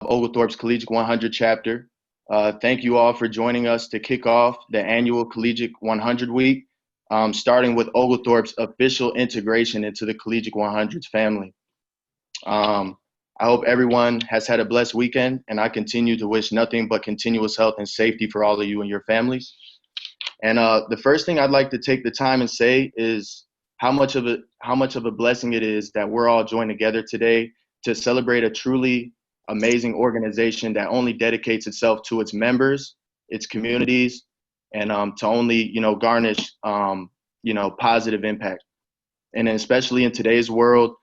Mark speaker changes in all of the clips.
Speaker 1: Oglethorpe's Collegiate 100 chapter. Thank you all for joining us to kick off the annual Collegiate 100 week, starting with Oglethorpe's official integration into the Collegiate 100's family. I hope everyone has had a blessed weekend, and I continue to wish nothing but continuous health and safety for all of you and your families. And the first thing I'd like to take the time and say is how much of a blessing it is that we're all joined together today to celebrate a truly amazing organization that only dedicates itself to its members, its communities, and to only garnish positive impact. And especially in today's world,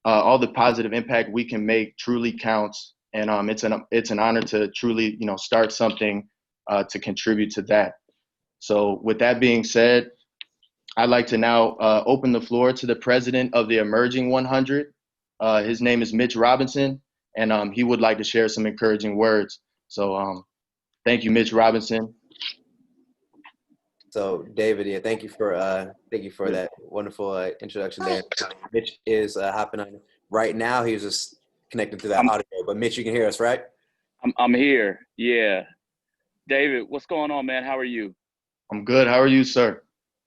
Speaker 1: all the positive impact we can make truly counts. And it's an honor to truly start something to contribute to that. So with that being said, I'd like to now open the floor to the president of the Emerging 100. His name is Mitch Robinson, and he would like to share some encouraging words. So thank you, Mitch Robinson.
Speaker 2: So David, yeah, thank you for that wonderful introduction there. Mitch is hopping on right now. He was just connected to that audio, but Mitch, you can hear us, right?
Speaker 3: I'm here. Yeah. David, what's going on, man? How are you?
Speaker 1: I'm good. How are you, sir?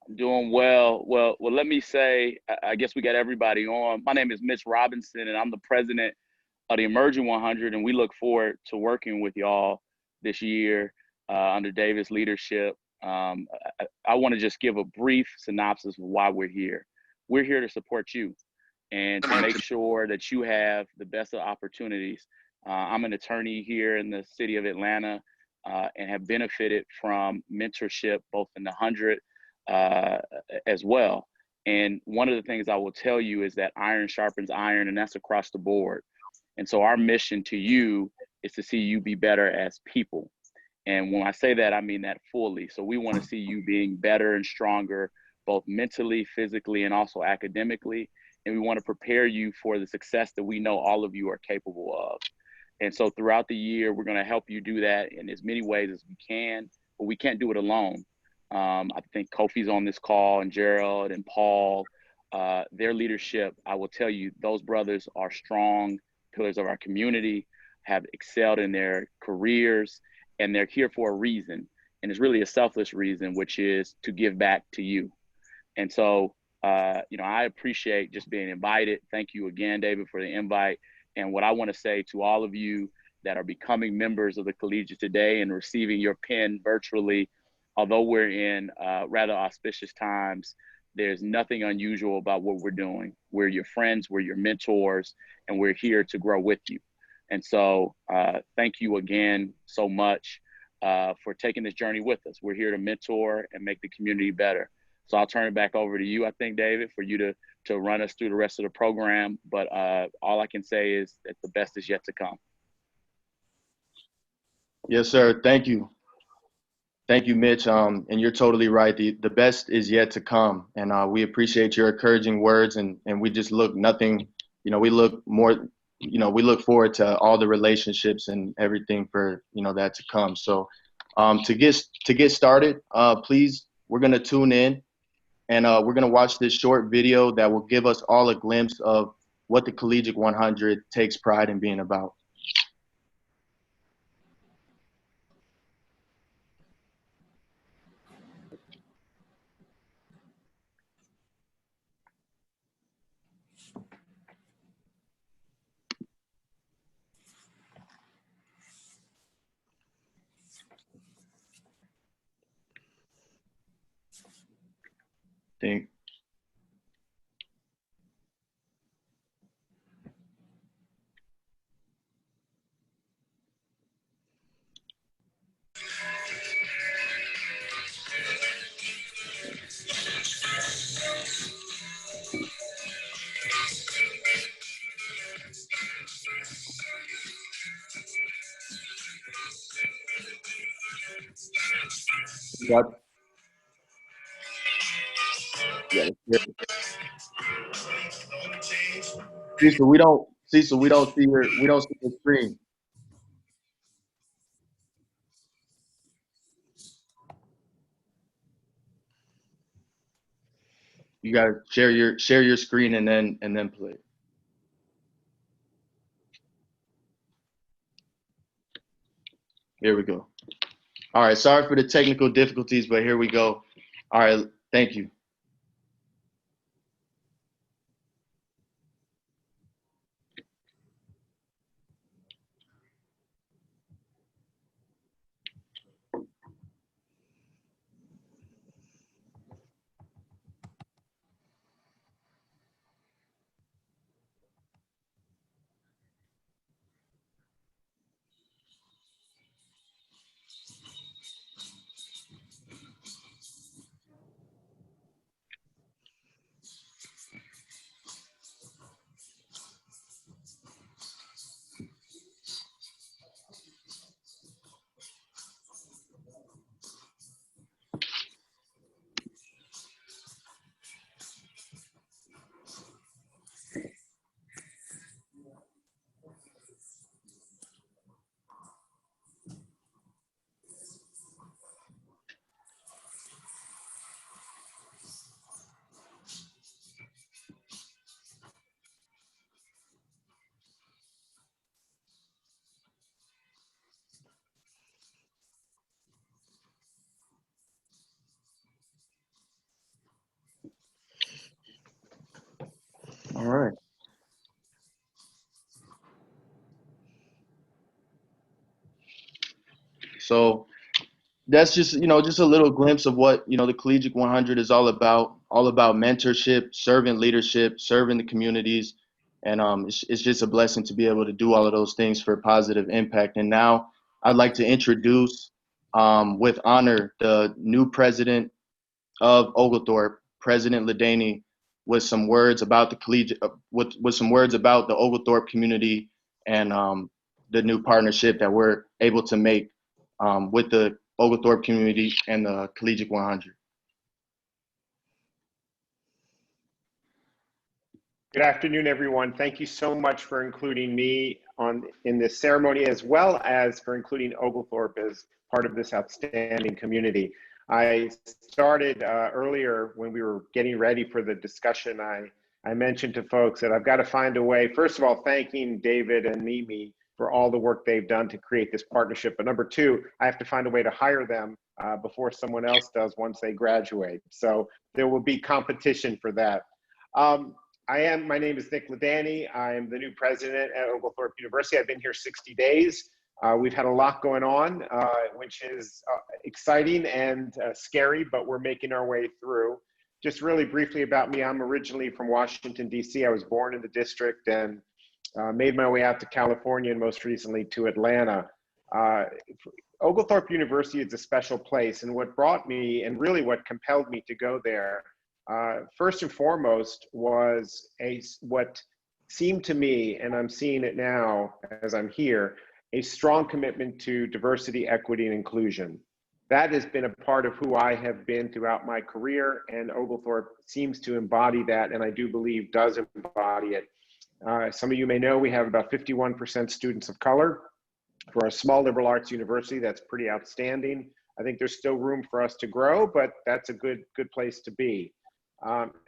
Speaker 3: I'm doing well. Well, let me say, I guess we got everybody on. My name is Mitch Robinson, and I'm the president of the Emerging 100, and we look forward to working with y'all this year under David's leadership. I want to just give a brief synopsis of why we're here. We're here to support you and to make sure that you have the best of opportunities. I'm an attorney here in the city of Atlanta and have benefited from mentorship both in the 100 as well. And one of the things I will tell you is that iron sharpens iron, and that's across the board. And so our mission to you is to see you be better as people. And when I say that, I mean that fully. So we want to see you being better and stronger, both mentally, physically, and also academically. And we want to prepare you for the success that we know all of you are capable of. And so throughout the year, we're going to help you do that in as many ways as we can, but we can't do it alone. I think Kofi's on this call, and Gerald and Paul, their leadership, I will tell you, those brothers are strong pillars of our community, have excelled in their careers, and they're here for a reason. And it's really a selfless reason, which is to give back to you. And so, I appreciate just being invited. Thank you again, David, for the invite. And what I want to say to all of you that are becoming members of the Collegiate today and receiving your pen virtually, although we're in rather auspicious times, there's nothing unusual about what we're doing. We're your friends, we're your mentors, and we're here to grow with you. And so thank you again so much for taking this journey with us. We're here to mentor and make the community better. So I'll turn it back over to you, I think, David, for you to run us through the rest of the program. But all I can say is that the best is yet to come.
Speaker 1: Yes, sir. Thank you. Thank you, Mitch. And you're totally right. The best is yet to come. And we appreciate your encouraging words. And we just look we look more, we look forward to all the relationships and everything for, that to come. So to get started, please, we're going to tune in and we're going to watch this short video that will give us all a glimpse of what the Collegiate 100 takes pride in being about. Think. Got yeah. Cecil, we don't see the screen. You gotta share your screen and then play. Here we go. All right, sorry for the technical difficulties, but here we go. All right, thank you. All right. So that's just, just a little glimpse of what, the Collegiate 100 is all about mentorship, servant leadership, serving the communities. And it's just a blessing to be able to do all of those things for positive impact. And now I'd like to introduce, with honor, the new president of Oglethorpe, President Ledaney, with some words about the collegiate, with some words about the Oglethorpe community and the new partnership that we're able to make with the Oglethorpe community and the Collegiate 100.
Speaker 4: Good afternoon, everyone. Thank you so much for including me in this ceremony, as well as for including Oglethorpe as part of this outstanding community. I started earlier when we were getting ready for the discussion. I mentioned to folks that I've got to find a way, first of all, thanking David and Mimi for all the work they've done to create this partnership. But number two, I have to find a way to hire them before someone else does once they graduate. So there will be competition for that. My name is Nick Ledaney. I'm the new president at Oglethorpe University. I've been here 60 days. We've had a lot going on, which is exciting and scary, but we're making our way through. Just really briefly about me, I'm originally from Washington, D.C. I was born in the district and made my way out to California and most recently to Atlanta. Oglethorpe University is a special place, and what brought me and really what compelled me to go there first and foremost was what seemed to me, and I'm seeing it now as I'm here, a strong commitment to diversity, equity, and inclusion. That has been a part of who I have been throughout my career, and Oglethorpe seems to embody that, and I do believe does embody it. Some of you may know we have about 51% students of color. For a small liberal arts university, that's pretty outstanding. I think there's still room for us to grow, but that's a good place to be.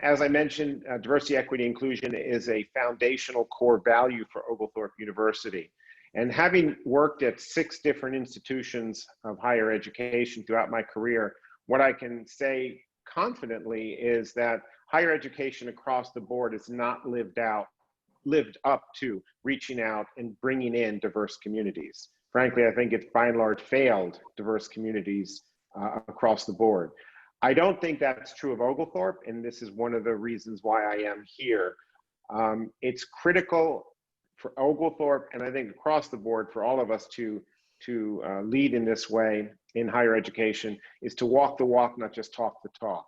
Speaker 4: As I mentioned, diversity, equity, inclusion is a foundational core value for Oglethorpe University. And having worked at 6 different institutions of higher education throughout my career, what I can say confidently is that higher education across the board has not lived up to reaching out and bringing in diverse communities. Frankly, I think it's by and large failed diverse communities across the board. I don't think that's true of Oglethorpe, and this is one of the reasons why I am here. It's critical for Oglethorpe, and I think across the board for all of us to lead in this way in higher education, is to walk the walk, not just talk the talk.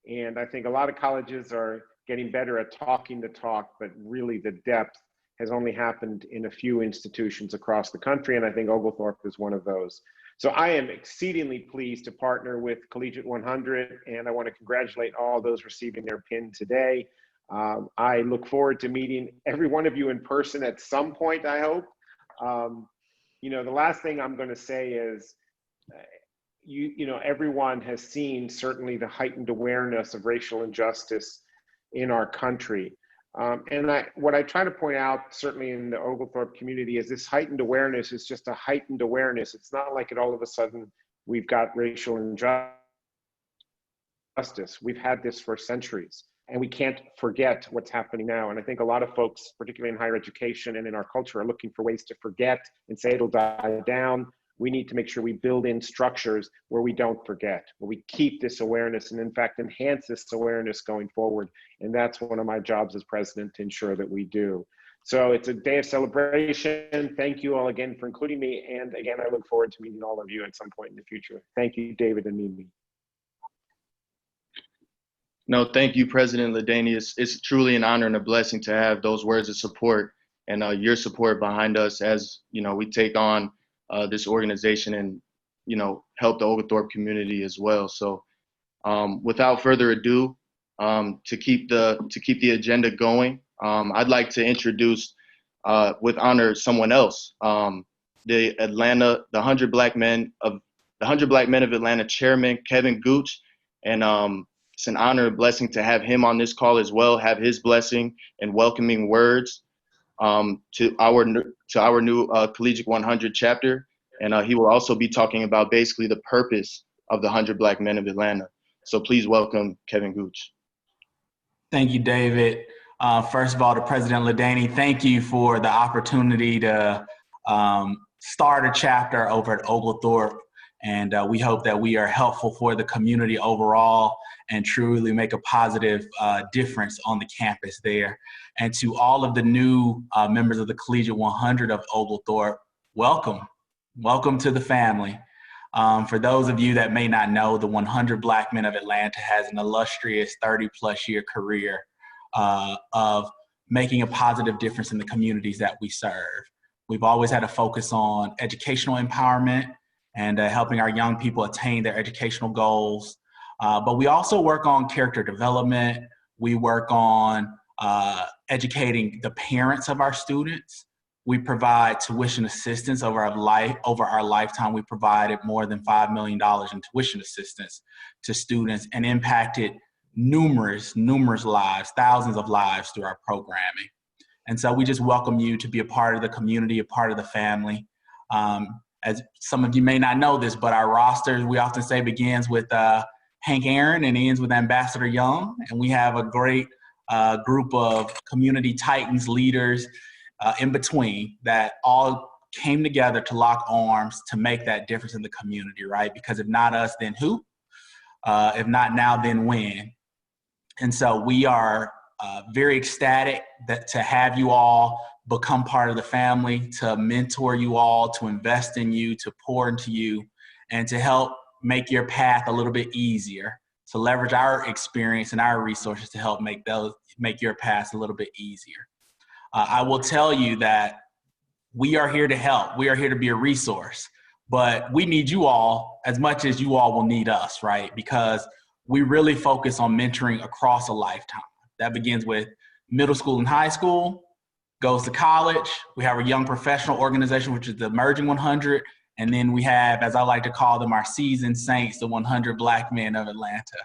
Speaker 4: And I think a lot of colleges are getting better at talking the talk, but really the depth has only happened in a few institutions across the country, and I think Oglethorpe is one of those. So I am exceedingly pleased to partner with Collegiate 100, and I want to congratulate all those receiving their pin today. I look forward to meeting every one of you in person at some point, I hope. The last thing I'm going to say is, everyone has seen certainly the heightened awareness of racial injustice in our country. What I try to point out, certainly in the Oglethorpe community, is this heightened awareness is just a heightened awareness. It's not like it all of a sudden we've got racial injustice. We've had this for centuries, and we can't forget what's happening now. And I think a lot of folks, particularly in higher education and in our culture, are looking for ways to forget and say it'll die down. We need to make sure we build in structures where we don't forget, where we keep this awareness and in fact enhance this awareness going forward. And that's one of my jobs as president, to ensure that we do. So it's a day of celebration. Thank you all again for including me. And again, I look forward to meeting all of you at some point in the future. Thank you, David and Mimi.
Speaker 1: No, thank you, President Ladany. It's truly an honor and a blessing to have those words of support and your support behind us as, we take on this organization and, help the Oglethorpe community as well. So without further ado, to keep the agenda going, I'd like to introduce with honor someone else, the 100 Black Men of Atlanta Chairman Kevin Gooch, and it's an honor and blessing to have him on this call as well, have his blessing and welcoming words to our new Collegiate 100 chapter. And he will also be talking about basically the purpose of the 100 Black Men of Atlanta. So please welcome Kevin Gooch.
Speaker 5: Thank you, David. First of all, to President Ladany, thank you for the opportunity to start a chapter over at Oglethorpe. And we hope that we are helpful for the community overall and truly make a positive difference on the campus there. And to all of the new members of the Collegiate 100 of Oglethorpe, welcome. Welcome to the family. For those of you that may not know, the 100 Black Men of Atlanta has an illustrious 30-plus year career of making a positive difference in the communities that we serve. We've always had a focus on educational empowerment and helping our young people attain their educational goals. But we also work on character development. We work on educating the parents of our students. We provide tuition assistance over our lifetime. We provided more than $5 million in tuition assistance to students and impacted numerous lives, thousands of lives through our programming. And so we just welcome you to be a part of the community, a part of the family. As some of you may not know this, but our roster, we often say, begins with Hank Aaron and ends with Ambassador Young. And we have a great group of community titans, leaders in between that all came together to lock arms to make that difference in the community, right? Because if not us, then who? If not now, then when? And so we are very ecstatic to have you all become part of the family, to mentor you all, to invest in you, to pour into you, and to help make your path a little bit easier, to leverage our experience and our resources to help make your path a little bit easier. I will tell you that we are here to help. We are here to be a resource, but we need you all as much as you all will need us, right? Because we really focus on mentoring across a lifetime. That begins with middle school and high school, goes to college. We have a young professional organization, which is the Emerging 100. And then we have, as I like to call them, our seasoned saints, the 100 Black Men of Atlanta.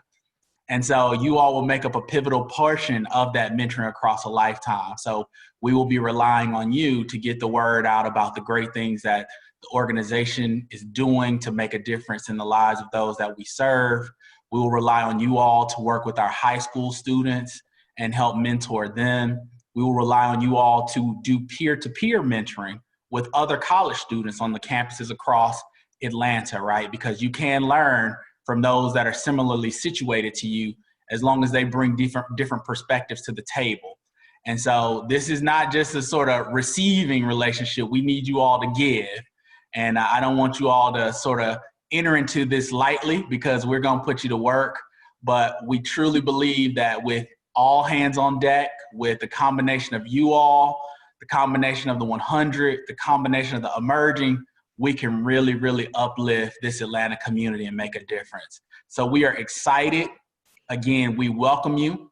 Speaker 5: And so you all will make up a pivotal portion of that mentoring across a lifetime. So we will be relying on you to get the word out about the great things that the organization is doing to make a difference in the lives of those that we serve. We will rely on you all to work with our high school students and help mentor them. We will rely on you all to do peer-to-peer mentoring with other college students on the campuses across Atlanta, right? Because you can learn from those that are similarly situated to you as long as they bring different perspectives to the table. And so this is not just a sort of receiving relationship. We need you all to give. And I don't want you all to sort of enter into this lightly because we're going to put you to work. But we truly believe that with all hands on deck, with the combination of you all, the combination of the 100, the combination of the emerging, we can really, really uplift this Atlanta community and make a difference. So we are excited. Again, we welcome you.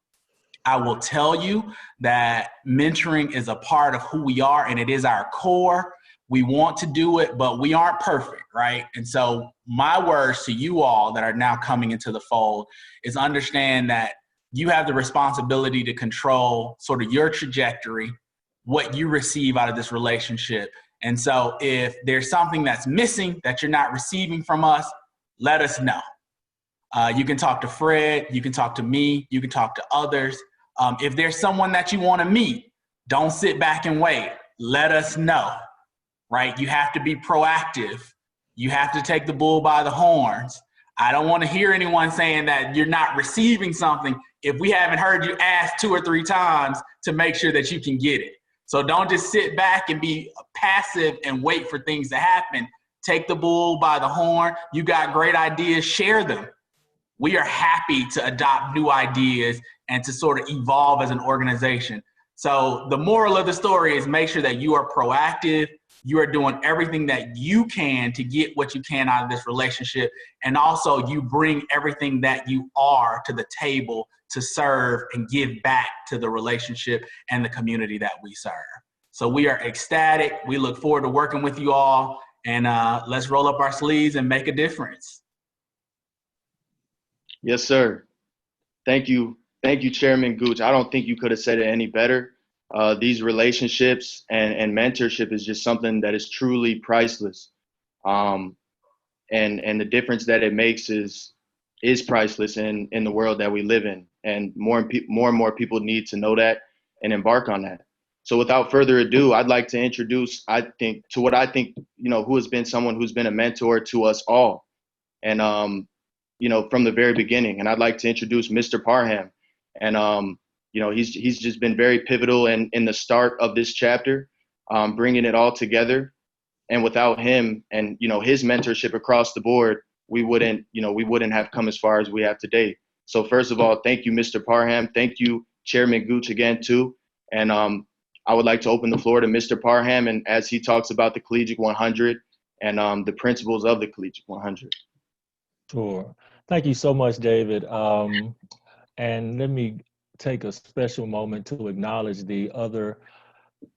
Speaker 5: I will tell you that mentoring is a part of who we are and it is our core. We want to do it, but we aren't perfect, right? And so my words to you all that are now coming into the fold is understand that you have the responsibility to control sort of your trajectory, what you receive out of this relationship. And so if there's something that's missing that you're not receiving from us, let us know. You can talk to Fred, you can talk to me, you can talk to others. If there's someone that you want to meet, don't sit back and wait. Let us know, right? You have to be proactive. You have to take the bull by the horns. I don't want to hear anyone saying that you're not receiving something if we haven't heard you ask 2 or 3 times to make sure that you can get it. So don't just sit back and be passive and wait for things to happen. Take the bull by the horn. You got great ideas, share them. We are happy to adopt new ideas and to sort of evolve as an organization. So the moral of the story is make sure that you are proactive. You are doing everything that you can to get what you can out of this relationship. And also you bring everything that you are to the table to serve and give back to the relationship and the community that we serve. So we are ecstatic. We look forward to working with you all, and let's roll up our sleeves and make a difference.
Speaker 1: Yes, sir. Thank you. Thank you, Chairman Gooch. I don't think you could have said it any better. These relationships and mentorship is just something that is truly priceless. And the difference that it makes is priceless in the world that we live in. And more and more people need to know that and embark on that. So without further ado, I'd like to introduce, who has been someone who's been a mentor to us all. And, from the very beginning. And I'd like to introduce Mr. Parham. And, he's just been very pivotal in the start of this chapter, bringing it all together. And without him and, his mentorship across the board, we wouldn't have come as far as we have today. So first of all, thank you, Mr. Parham. Thank you, Chairman Gooch, again, too. And I would like to open the floor to Mr. Parham, and as he talks about the Collegiate 100 and the principles of the Collegiate 100.
Speaker 6: Sure. Thank you so much, David. And let me take a special moment to acknowledge the other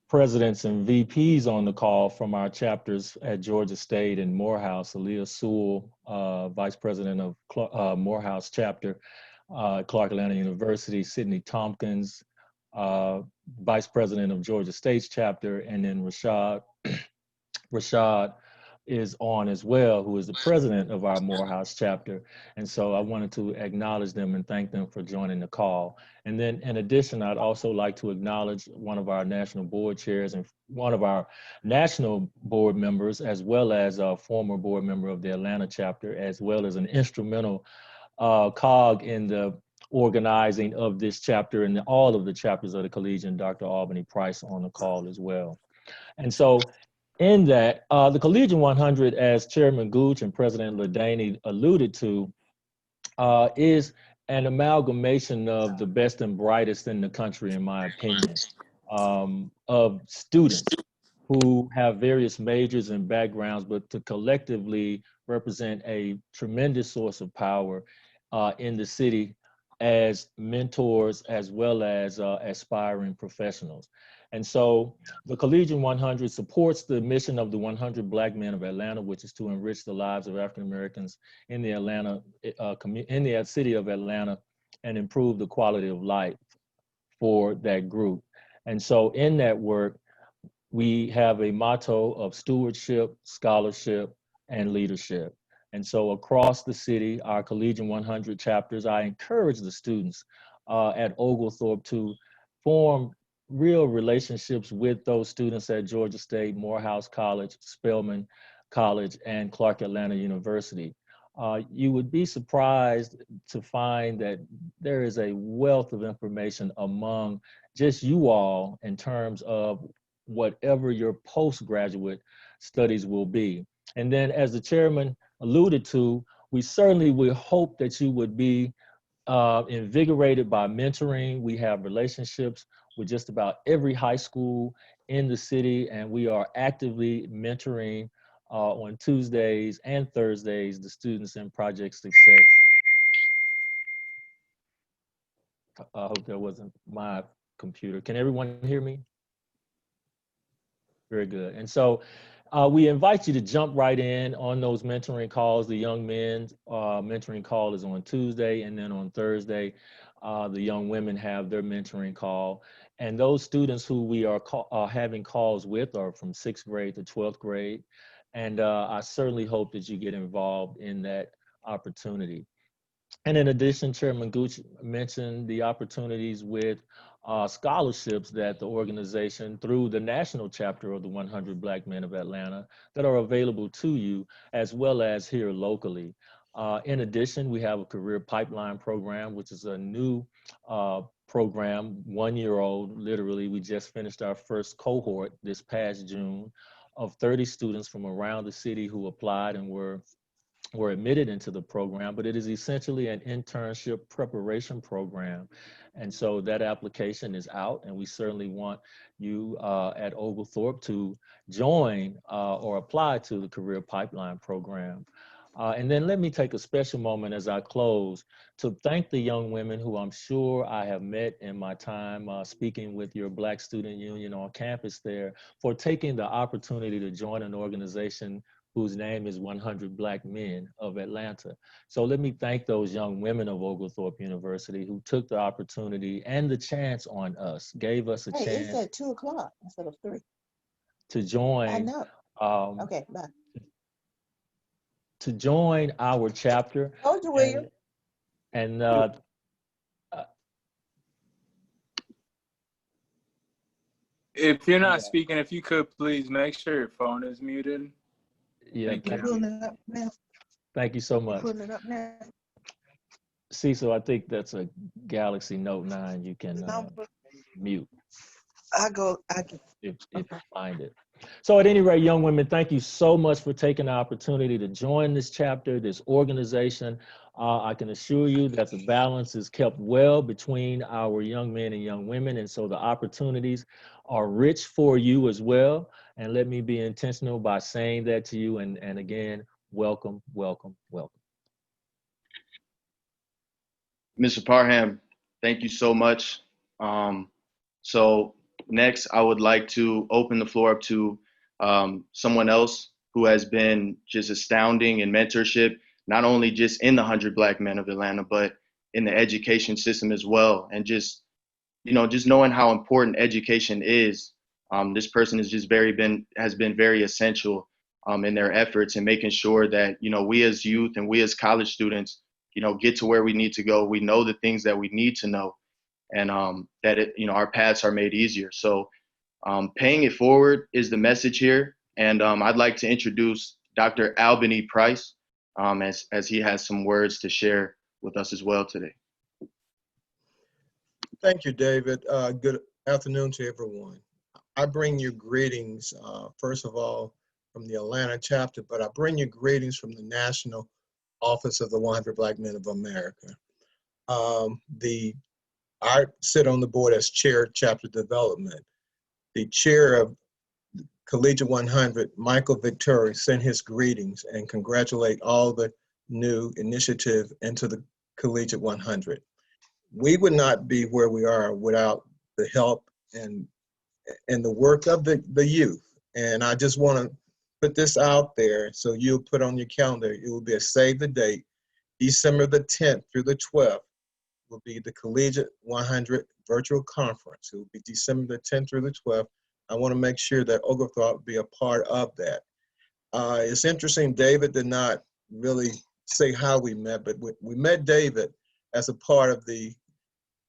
Speaker 6: presidents and VPs on the call from our chapters at Georgia State and Morehouse. Aaliyah Sewell, Vice President of Morehouse chapter, Clark Atlanta University, Sydney Tompkins, Vice President of Georgia State's chapter, and then Rashad is on as well, who is the president of our Morehouse chapter. And so I wanted to acknowledge them and thank them for joining the call. And then in addition, I'd also like to acknowledge one of our national board chairs and one of our national board members, as well as a former board member of the Atlanta chapter, as well as an instrumental cog in the organizing of this chapter and all of the chapters of the Collegiate, Dr. Albany Price, on the call as well. And so in that, the Collegiate 100, as Chairman Gooch and President Ladaney alluded to, is an amalgamation of the best and brightest in the country, in my opinion, of students who have various majors and backgrounds, but to collectively represent a tremendous source of power in the city as mentors as well as aspiring professionals. And so the Collegiate 100 supports the mission of the 100 Black Men of Atlanta, which is to enrich the lives of African Americans in the city of Atlanta and improve the quality of life for that group. And so in that work, we have a motto of stewardship, scholarship, and leadership. And so across the city, our Collegiate 100 chapters, I encourage the students at Oglethorpe to form real relationships with those students at Georgia State, Morehouse College, Spelman College, and Clark Atlanta University. You would be surprised to find that there is a wealth of information among just you all in terms of whatever your postgraduate studies will be. And then, as the chairman alluded to, we certainly would hope that you would be invigorated by mentoring. We have relationships with just about every high school in the city, and we are actively mentoring on Tuesdays and Thursdays the students in Project Success. I hope that wasn't my computer. Can everyone hear me? Very good. And so we invite you to jump right in on those mentoring calls. The young men's mentoring call is on Tuesday, and then on Thursday, The young women have their mentoring call. And those students who we are having calls with are from 6th grade to 12th grade. And I certainly hope that you get involved in that opportunity. And in addition, Chairman Gooch mentioned the opportunities with scholarships that the organization, through the national chapter of the 100 Black Men of Atlanta, that are available to you, as well as here locally. In addition, we have a career pipeline program, which is a new program, 1 year old, literally. We just finished our first cohort this past June of 30 students from around the city who applied and were admitted into the program, but it is essentially an internship preparation program. And so that application is out, and we certainly want you at Oglethorpe to join or apply to the Career Pipeline program. And then let me take a special moment as I close to thank the young women who I'm sure I have met in my time speaking with your Black Student Union on campus there, for taking the opportunity to join an organization whose name is 100 Black Men of Atlanta. So let me thank those young women of Oglethorpe University who took the opportunity and the chance on us, gave us a
Speaker 7: Hey, it's
Speaker 6: chance
Speaker 7: at 2 o'clock instead of 3.
Speaker 6: to
Speaker 7: I
Speaker 6: join
Speaker 7: know.
Speaker 6: um,
Speaker 7: Okay, bye.
Speaker 6: to join our chapter.
Speaker 7: Told you, William.
Speaker 6: And
Speaker 8: if you're not speaking, if you could please make sure your phone is muted.
Speaker 6: yeah,
Speaker 8: Thank
Speaker 7: I'm
Speaker 8: you.
Speaker 7: pulling it up now.
Speaker 6: thank you so
Speaker 7: I'm
Speaker 6: much.
Speaker 7: pulling it up now.
Speaker 6: Cecil, I think that's a Galaxy Note 9 you can
Speaker 7: Number.
Speaker 6: mute
Speaker 7: I can.
Speaker 6: if you
Speaker 7: Okay.
Speaker 6: find it. So at any rate, young women, thank you so much for taking the opportunity to join this chapter, this organization. I can assure you that the balance is kept well between our young men and young women. And so the opportunities are rich for you as well. And let me be intentional by saying that to you. And again, welcome, welcome, welcome.
Speaker 1: Mr. Parham, thank you so much. So next, I would like to open the floor up to someone else who has been just astounding in mentorship, not only just in the 100 Black Men of Atlanta, but in the education system as well. And just, just knowing how important education is, this person has just been very essential in their efforts and making sure that, we as youth and we as college students, get to where we need to go. We know the things that we need to know, and that our paths are made easier. So paying it forward is the message here. And I'd like to introduce Dr. Albany Price as he has some words to share with us as well today.
Speaker 9: Thank you, David. Good afternoon to everyone. I bring you greetings, first of all, from the Atlanta chapter, but I bring you greetings from the National Office of the 100 Black Men of America. I sit on the board as chair chapter development. The chair of Collegiate 100, Michael Victory, sent his greetings and congratulate all the new initiative into the Collegiate 100. We would not be where we are without the help and the work of the youth. And I just want to put this out there so you'll put on your calendar. It will be a save the date. December the 10th through the 12th will be the Collegiate 100 virtual conference. It will be December the 10th through the 12th. I want to make sure that Oglethorpe be a part of that. It's interesting, David did not really say how we met, but we met David as a part of the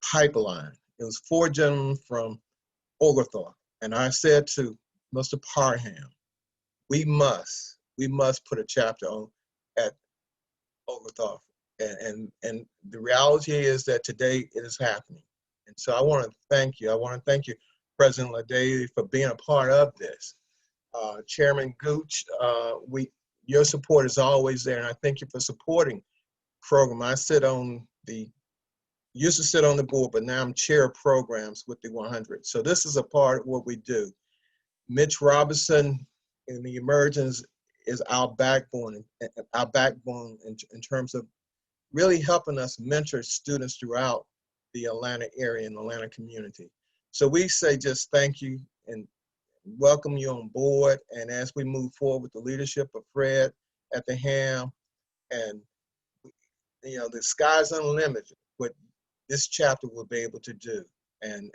Speaker 9: pipeline. It was 4 gentlemen from Oglethorpe. And I said to Mr. Parham, we must put a chapter on at Oglethorpe. And the reality is that today it is happening. And so I want to thank you. I want to thank you, President Ladae, for being a part of this. Chairman Gooch, your support is always there, and I thank you for supporting the program. I used to sit on the board, but now I'm chair of programs with the 100. So this is a part of what we do. Mitch Robinson in the emergence is our backbone in terms of really helping us mentor students throughout the Atlanta area and Atlanta community. So we say just thank you and welcome you on board. And as we move forward with the leadership of Fred at the helm, and the sky's unlimited. What this chapter will be able to do. And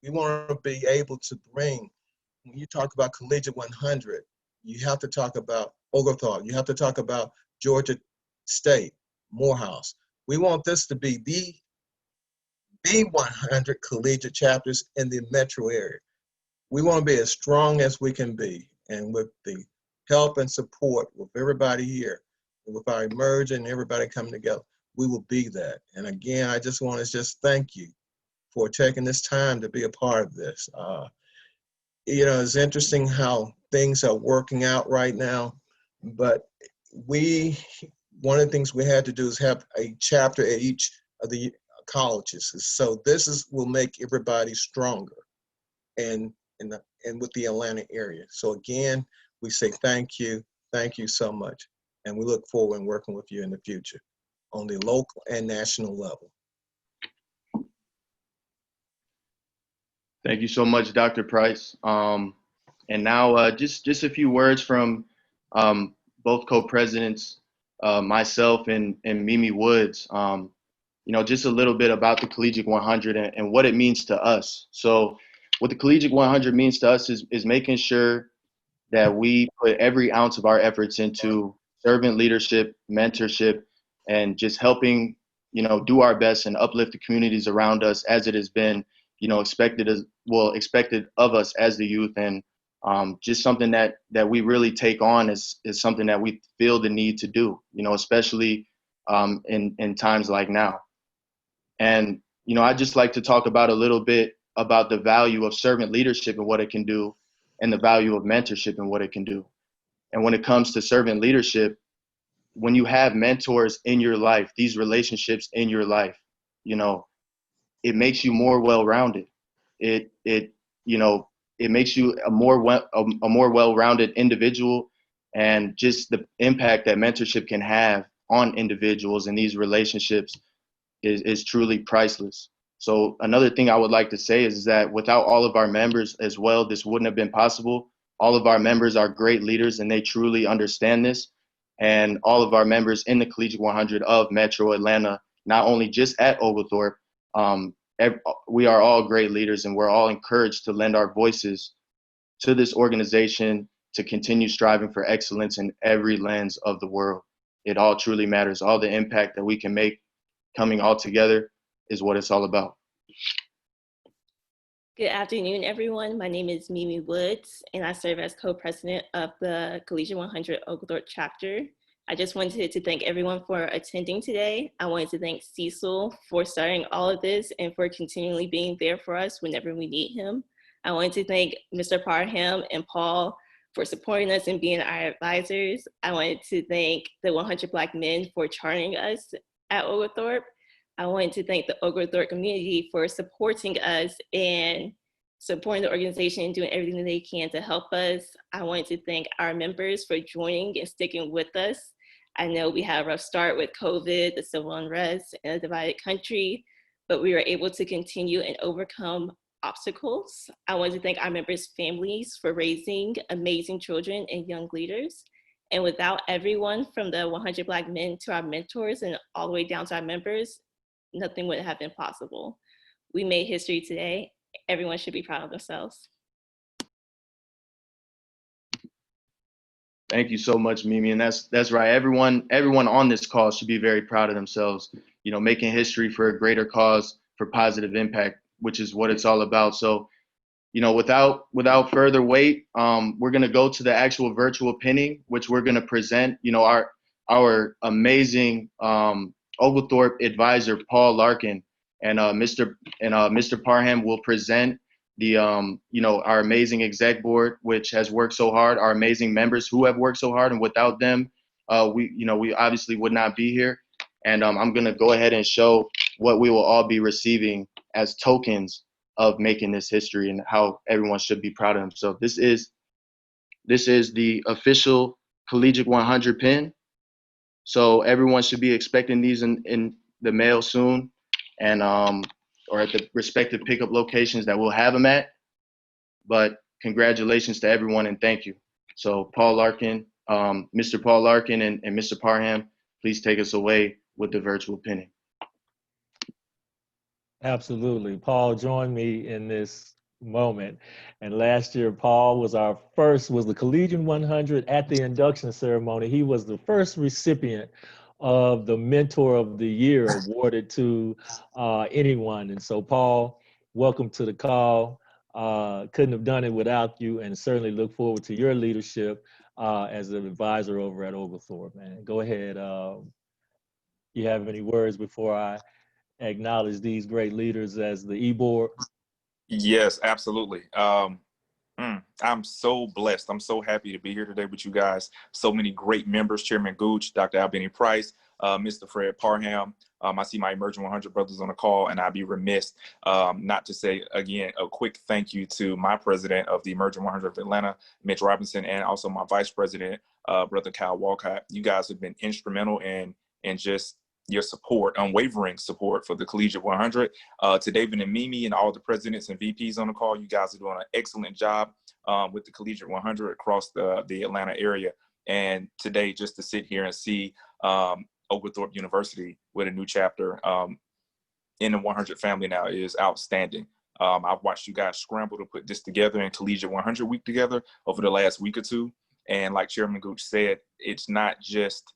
Speaker 9: we want to be able to bring, when you talk about Collegiate 100, you have to talk about Oglethorpe, you have to talk about Georgia State, Morehouse. We want this to be the 100 collegiate chapters in the metro area. We want to be as strong as we can be, and with the help and support with everybody here, with our emerging and everybody coming together, we will be that. And again, I just want to just thank you for taking this time to be a part of this. You know, it's interesting how things are working out right now, but one of the things we had to do is have a chapter at each of the colleges. So this will make everybody stronger and with the Atlanta area. So again, we say thank you so much. And we look forward to working with you in the future on the local and national level.
Speaker 1: Thank you so much, Dr. Price. And now just a few words from both co-presidents, myself and Mimi Woods. You know, just a little bit about the Collegiate 100 and what it means to us. So what the Collegiate 100 means to us is making sure that we put every ounce of our efforts into servant leadership, mentorship, and just helping, you know, do our best and uplift the communities around us as it has been, you know, expected of us as the youth. And just something that we really take on is something that we feel the need to do, you know, especially in times like now. And, you know, I'd just like to talk about a little bit about the value of servant leadership and what it can do, and the value of mentorship and what it can do. And when it comes to servant leadership, when you have mentors in your life, these relationships in your life, you know, it makes you more well-rounded. It you know, it makes you a more well-rounded individual, and just the impact that mentorship can have on individuals in these relationships is truly priceless. So another thing I would like to say is that without all of our members as well, this wouldn't have been possible. All of our members are great leaders and they truly understand this. And all of our members in the Collegiate 100 of Metro Atlanta, not only just at Oglethorpe, we are all great leaders, and we're all encouraged to lend our voices to this organization to continue striving for excellence in every lens of the world. It all truly matters. All the impact that we can make coming all together is what it's all about.
Speaker 10: Good afternoon, everyone. My name is Mimi Woods, and I serve as co-president of the Collegiate 100 Oglethorpe chapter. I just wanted to thank everyone for attending today. I wanted to thank Cecil for starting all of this and for continually being there for us whenever we need him. I wanted to thank Mr. Parham and Paul for supporting us and being our advisors. I wanted to thank the 100 Black men for charting us at Oglethorpe. I wanted to thank the Oglethorpe community for supporting us and supporting the organization and doing everything that they can to help us. I wanted to thank our members for joining and sticking with us. I know we had a rough start with COVID, the civil unrest, and a divided country, but we were able to continue and overcome obstacles. I want to thank our members' families for raising amazing children and young leaders. And without everyone, from the 100 Black men to our mentors and all the way down to our members, nothing would have been possible. We made history today. Everyone should be proud of themselves.
Speaker 1: Thank you so much, Mimi. And that's right. Everyone on this call should be very proud of themselves, you know, making history for a greater cause, for positive impact, which is what it's all about. So, you know, without further wait, we're going to go to the actual virtual pinning, which we're going to present, you know, our amazing Oglethorpe advisor, Paul Larkin, and Mr. Parham will present the, you know, our amazing exec board, which has worked so hard, our amazing members who have worked so hard, and without them, we obviously would not be here. And I'm going to go ahead and show what we will all be receiving as tokens of making this history and how everyone should be proud of themselves. This is the official Collegiate 100 pin. So everyone should be expecting these in the mail soon, and or at the respective pickup locations that we'll have them at. But congratulations to everyone and thank you. So Paul Larkin, Mr. Paul Larkin and Mr. Parham, please take us away with the virtual pinning.
Speaker 6: Absolutely. Paul joined me in this moment. And last year, Paul was was the Collegiate 100 at the induction ceremony. He was the first recipient of the Mentor of the Year awarded to anyone. And so, Paul, welcome to the call. Couldn't have done it without you, and certainly look forward to your leadership as an advisor over at Oglethorpe, man. Go ahead. You have any words before I acknowledge these great leaders as the e-board?
Speaker 11: Yes, absolutely. I'm so blessed. I'm so happy to be here today with you guys. So many great members, Chairman Gooch, Dr. Albany Price, Mr. Fred Parham. I see my Emerging 100 brothers on the call, and I'd be remiss not to say, again, a quick thank you to my president of the Emerging 100 of Atlanta, Mitch Robinson, and also my vice president, Brother Kyle Walcott. You guys have been instrumental in just your support, unwavering support for the Collegiate 100. To David and Mimi and all the presidents and VPs on the call, you guys are doing an excellent job with the Collegiate 100 across the Atlanta area. And today, just to sit here and see Oglethorpe University with a new chapter in the 100 family now is outstanding. I've watched you guys scramble to put this together and Collegiate 100 week together over the last week or two. And like Chairman Gooch said, it's not just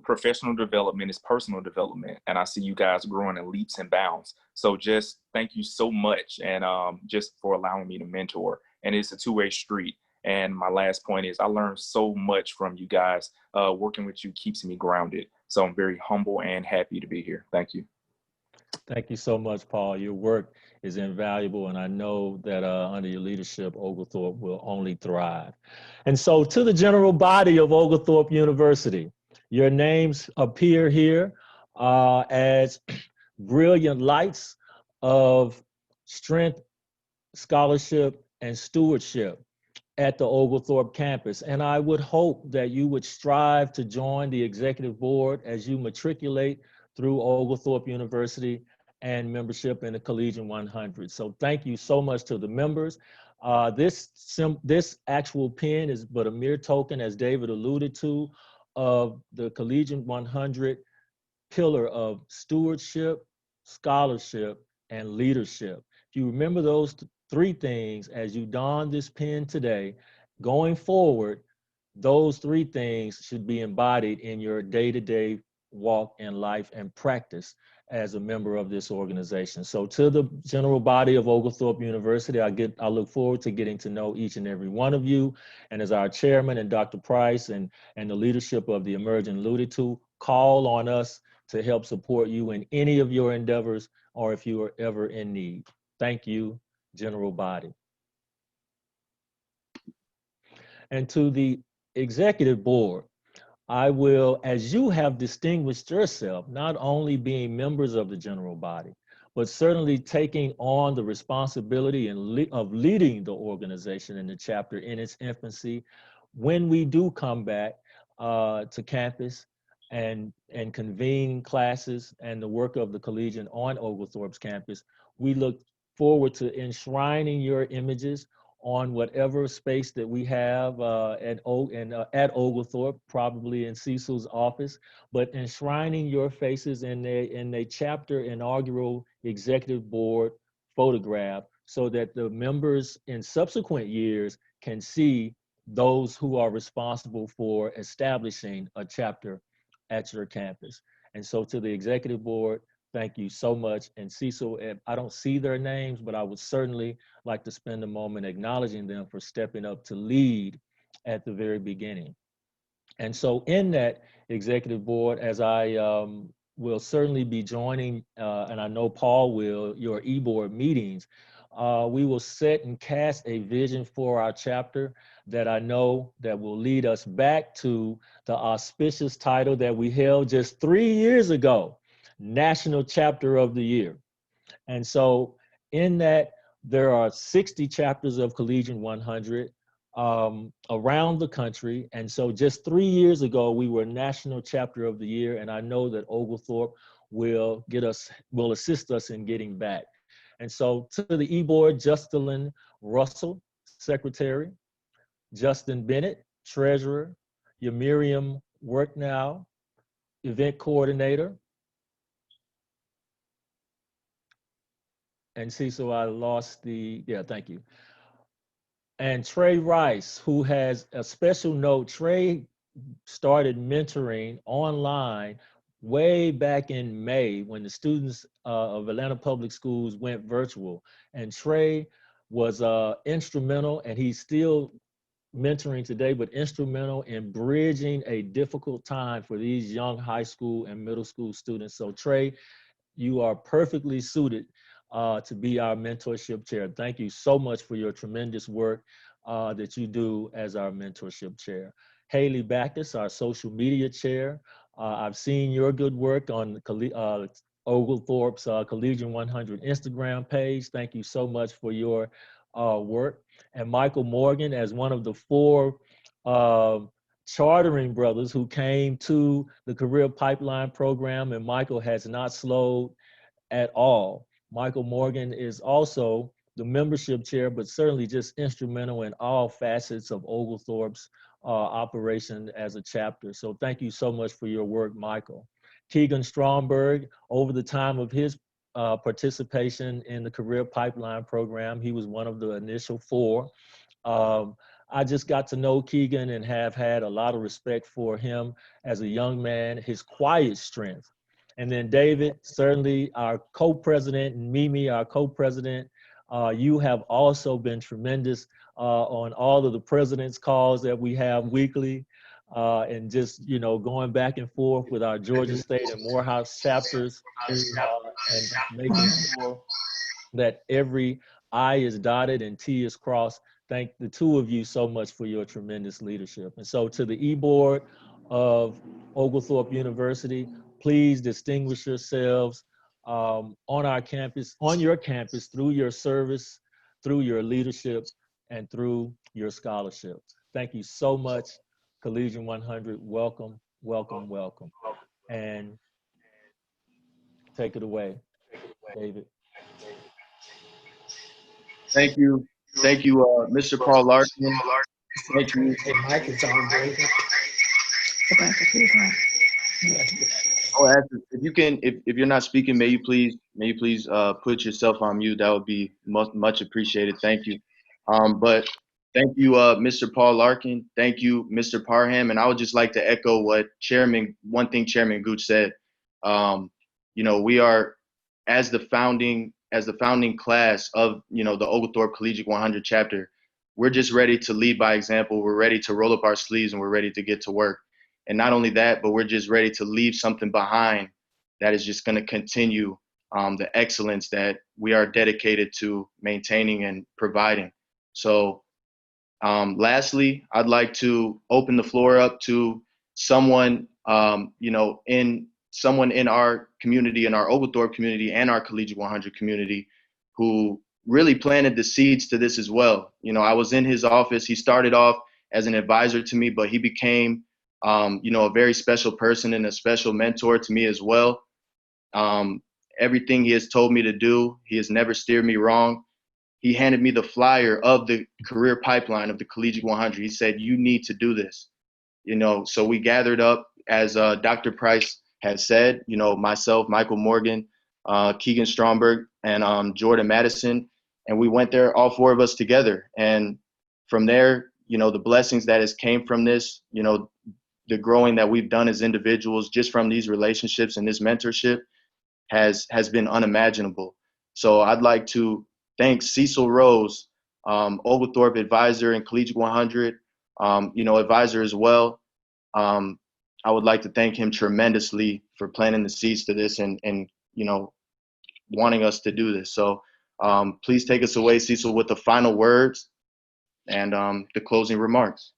Speaker 11: professional development, is personal development, and I see you guys growing in leaps and bounds. So just thank you so much, and just for allowing me to mentor. And it's a two-way street. And my last point is I learned so much from you guys. Working with you keeps me grounded. So I'm very humble and happy to be here. Thank you.
Speaker 6: Thank you so much, Paul. Your work is invaluable, and I know that under your leadership, Oglethorpe will only thrive. And so to the general body of Oglethorpe University, your names appear here as brilliant lights of strength, scholarship, and stewardship at the Oglethorpe campus. And I would hope that you would strive to join the executive board as you matriculate through Oglethorpe University and membership in the Collegiate 100. So thank you so much to the members. This actual pin is but a mere token, as David alluded to, of the Collegiate 100 pillar of stewardship, scholarship, and leadership. If you remember those three things as you don this pin today, going forward, those three things should be embodied in your day-to-day walk in life and practice as a member of this organization. So to the general body of Oglethorpe University, I look forward to getting to know each and every one of you. And as our chairman and Dr. Price and the leadership of the Emerging alluded to, call on us to help support you in any of your endeavors or if you are ever in need. Thank you, general body. And to the executive board, I will, as you have distinguished yourself, not only being members of the general body, but certainly taking on the responsibility of leading the organization and the chapter in its infancy. When we do come back to campus and convene classes and the work of the Collegiate on Oglethorpe's campus, we look forward to enshrining your images on whatever space that we have at Oglethorpe, probably in Cecil's office, but enshrining your faces in a chapter inaugural executive board photograph so that the members in subsequent years can see those who are responsible for establishing a chapter at your campus. And so to the executive board, thank you so much. And Cecil, I don't see their names, but I would certainly like to spend a moment acknowledging them for stepping up to lead at the very beginning. And so in that executive board, as I will certainly be joining, and I know Paul will, your e-board meetings, we will set and cast a vision for our chapter that I know that will lead us back to the auspicious title that we held just 3 years ago, National Chapter of the Year. And so in that, there are 60 chapters of Collegiate 100 around the country. And so just 3 years ago, we were National Chapter of the Year. And I know that Oglethorpe will assist us in getting back. And so to the e-board, Justin Russell, Secretary, Justin Bennett, Treasurer, Yamiriam Worknow, Event Coordinator, and see, so I lost yeah, thank you. And Trey Rice, who has a special note. Trey started mentoring online way back in May when the students of Atlanta Public Schools went virtual. And Trey was instrumental, and he's still mentoring today, but instrumental in bridging a difficult time for these young high school and middle school students. So Trey, you are perfectly suited to be our mentorship chair. Thank you so much for your tremendous work that you do as our mentorship chair. Haley Backus, our social media chair. I've seen your good work on Oglethorpe's Collegiate 100 Instagram page. Thank you so much for your work. And Michael Morgan, as one of the 4 chartering brothers who came to the Career Pipeline program, and Michael has not slowed at all. Michael Morgan is also the membership chair, but certainly just instrumental in all facets of Oglethorpe's operation as a chapter. So thank you so much for your work, Michael. Keegan Stromberg, over the time of his participation in the Career Pipeline program, he was one of the initial 4. I just got to know Keegan and have had a lot of respect for him as a young man, his quiet strength. And then David, certainly our co-president, and Mimi, our co-president, you have also been tremendous on all of the president's calls that we have weekly, and just, you know, going back and forth with our Georgia State and Morehouse chapters, and making sure that every I is dotted and T is crossed. Thank the 2 of you so much for your tremendous leadership. And so to the E-Board of Oglethorpe University, please distinguish yourselves on our campus, on your campus, through your service, through your leadership, and through your scholarship. Thank you so much, Collegiate 100. Welcome, welcome, welcome. And take it away, David.
Speaker 1: Thank you. Thank you, Mr. Paul Larkin. Thank you.
Speaker 7: Hey, Mike, it's on, David.
Speaker 1: Oh, if you can, if you're not speaking, may you please put yourself on mute. That would be much appreciated. Thank you. But thank you, Mr. Paul Larkin. Thank you, Mr. Parham. And I would just like to echo what one thing Chairman Gooch said. You know, we are, as the founding class of, you know, the Oglethorpe Collegiate 100 chapter, we're just ready to lead by example. We're ready to roll up our sleeves, and we're ready to get to work. And not only that, but we're just ready to leave something behind that is just going to continue the excellence that we are dedicated to maintaining and providing. So lastly, I'd like to open the floor up to someone, you know, someone in our community, in our Oglethorpe community and our Collegiate 100 community, who really planted the seeds to this as well. You know, I was in his office. He started off as an advisor to me, but he became, you know, a very special person and a special mentor to me as well. Everything he has told me to do, he has never steered me wrong. He handed me the flyer of the career pipeline of the Collegiate 100. He said, "You need to do this." You know, so we gathered up, as Dr. Price has said, you know, myself, Michael Morgan, Keegan Stromberg, and Jordan Madison, and we went there, all 4 of us together. And from there, you know, the blessings that has came from this, you know, the growing that we've done as individuals just from these relationships and this mentorship has been unimaginable. So I'd like to thank Cecil Rose, Oglethorpe advisor and Collegiate 100, you know, advisor as well. I would like to thank him tremendously for planting the seeds to this and you know, wanting us to do this. So please take us away, Cecil, with the final words and the closing remarks.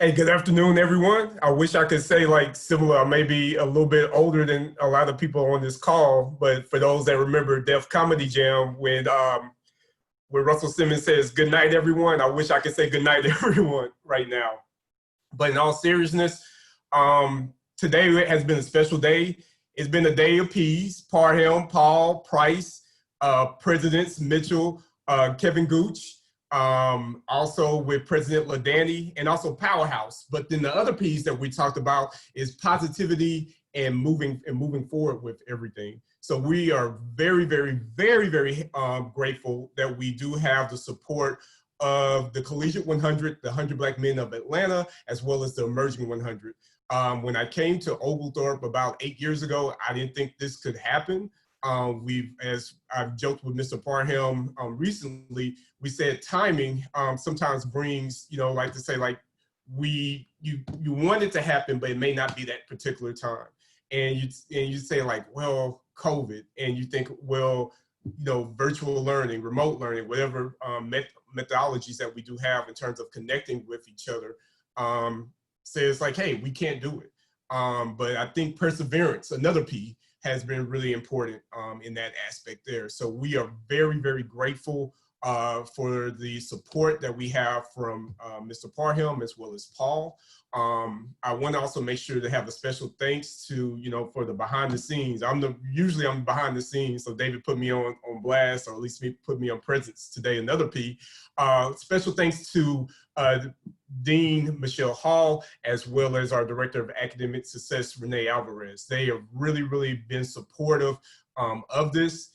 Speaker 12: Hey, good afternoon, everyone. I wish I could say like similar, maybe a little bit older than a lot of people on this call, but for those that remember Def Comedy Jam, when Russell Simmons says, "Good night, everyone," I wish I could say good night, everyone, right now. But in all seriousness, today has been a special day. It's been a day of peace. Parham, Paul, Price, Presidents Mitchell, Kevin Gooch, also with President Ladani, and also Powerhouse. But then the other piece that we talked about is positivity and moving forward with everything. So we are very, very, very, very grateful that we do have the support of the Collegiate 100, the 100 Black Men of Atlanta, as well as the Emerging 100. When I came to Oglethorpe about 8 years ago, I didn't think this could happen. As I've joked with Mr. Parham recently, we said timing sometimes brings, like to say, like you want it to happen, but it may not be that particular time. And you say like, well, COVID, and you think, well, virtual learning, remote learning, whatever methodologies that we do have in terms of connecting with each other, says like, hey, we can't do it. But I think perseverance, another P, has been really important in that aspect there. So we are very, very grateful for the support that we have from Mr. Parham as well as Paul. I want to also make sure to have a special thanks to, for the behind the scenes. Usually I'm behind the scenes, so David put me on blast, or at least put me on presence today, another P. Special thanks to Dean Michelle Hall, as well as our Director of Academic Success, Renee Alvarez. They have really, really been supportive of this.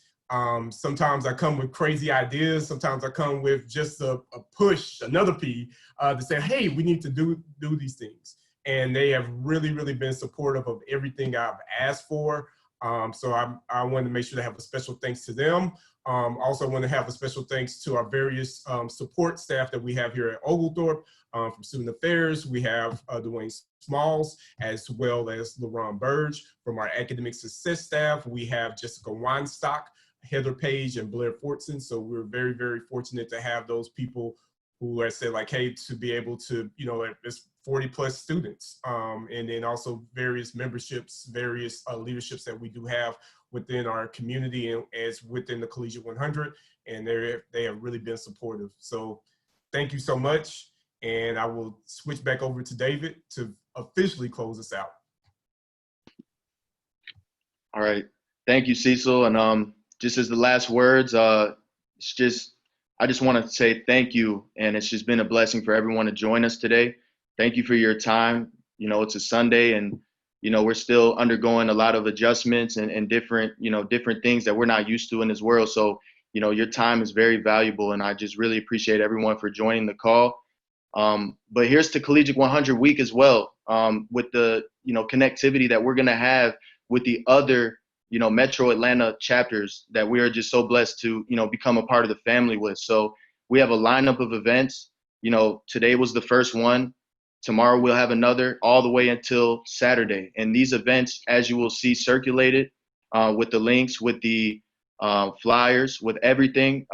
Speaker 12: Sometimes I come with crazy ideas. Sometimes I come with just a push, another P, to say, hey, we need to do these things. And they have really, really been supportive of everything I've asked for. So I wanted to make sure to have a special thanks to them. Also want to have a special thanks to our various support staff that we have here at Oglethorpe. From Student Affairs, we have Dwayne Smalls, as well as LaRon Burge. From our Academic Success staff, we have Jessica Weinstock, Heather Page, and Blair Fortson. So we're very, very fortunate to have those people who have said like, hey, to be able to, there's 40 plus students, and then also various memberships, various leaderships that we do have within our community and as within the Collegiate 100, and they have really been supportive. So thank you so much, and I will switch back over to David to officially close us out.
Speaker 1: All right, thank you, Cecil, and just as the last words, I just want to say thank you, and it's just been a blessing for everyone to join us today. Thank you for your time. It's a Sunday, and we're still undergoing a lot of adjustments and different things that we're not used to in this world. So your time is very valuable, and I just really appreciate everyone for joining the call. But here's to Collegiate 100 Week as well, with the connectivity that we're gonna have with the other Metro Atlanta chapters that we are just so blessed to become a part of the family with. So we have a lineup of events. Today was the first one. Tomorrow we'll have another, all the way until Saturday. And these events, as you will see circulated, with the links, with the flyers, with everything,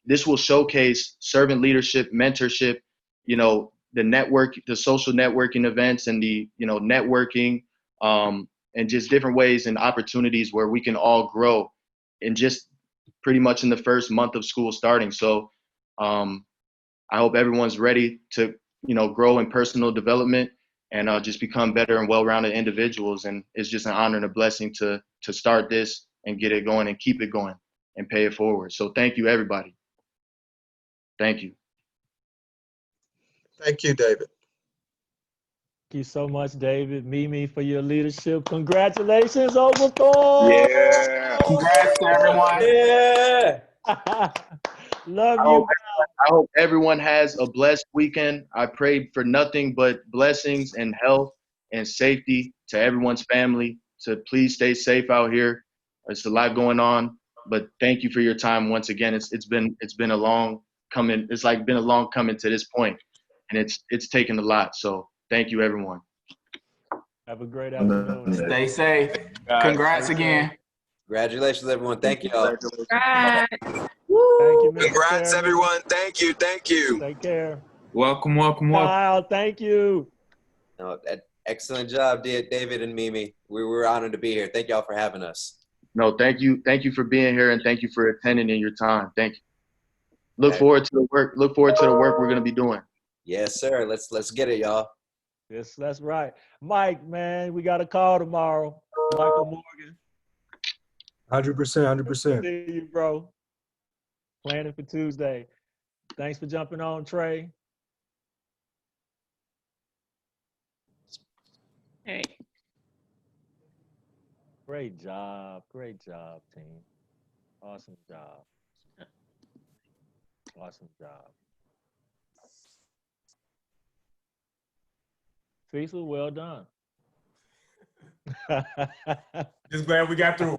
Speaker 1: this will showcase servant leadership, mentorship, the network, the social networking events, and the networking, and just different ways and opportunities where we can all grow in just pretty much in the first month of school starting. So I hope everyone's ready to grow in personal development and just become better and well-rounded individuals. And it's just an honor and a blessing to start this and get it going and keep it going and pay it forward. So thank you, everybody. Thank you.
Speaker 9: Thank you, David.
Speaker 6: Thank you so much, David. Mimi, for your leadership. Congratulations, Oglethorpe!
Speaker 8: Yeah.
Speaker 5: Congrats to everyone.
Speaker 2: Yeah.
Speaker 6: Love you.
Speaker 1: I hope everyone has a blessed weekend. I pray for nothing but blessings and health and safety to everyone's family. So please stay safe out here. There's a lot going on, but thank you for your time once again. It's been a long coming. It's like been a long coming to this point, and it's taken a lot. So thank you, everyone.
Speaker 6: Have a great afternoon.
Speaker 5: Stay safe. Congrats again.
Speaker 2: Congratulations, everyone. Thank you all.
Speaker 6: Thank you, Mr.
Speaker 13: Congrats,
Speaker 6: Chairman.
Speaker 13: everyone. Thank you. Thank you.
Speaker 6: Take care.
Speaker 8: Welcome, welcome, welcome.
Speaker 6: Kyle, thank you.
Speaker 2: No, excellent job, David and Mimi. We were honored to be here. Thank y'all for having us.
Speaker 1: No, thank you. Thank you for being here, and thank you for attending in your time. Thank you. Look forward to the work. Look forward to the work we're going to be doing.
Speaker 2: Yes, sir. Let's get it, y'all.
Speaker 6: Yes, that's right. Mike, man, we got a call tomorrow. Michael Morgan.
Speaker 14: 100%, 100%.
Speaker 6: See you, bro. Planning for Tuesday. Thanks for jumping on, Trey.
Speaker 10: All right.
Speaker 6: Great job, team. Awesome job. Awesome job. Cecil, well done.
Speaker 12: Just glad we got through.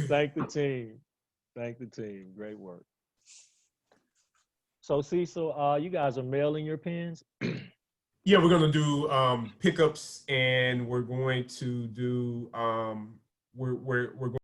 Speaker 6: Thank the team. Thank the team. Great work. So Cecil, you guys are mailing your pens?
Speaker 12: Yeah, we're gonna do pickups, and we're going to do we're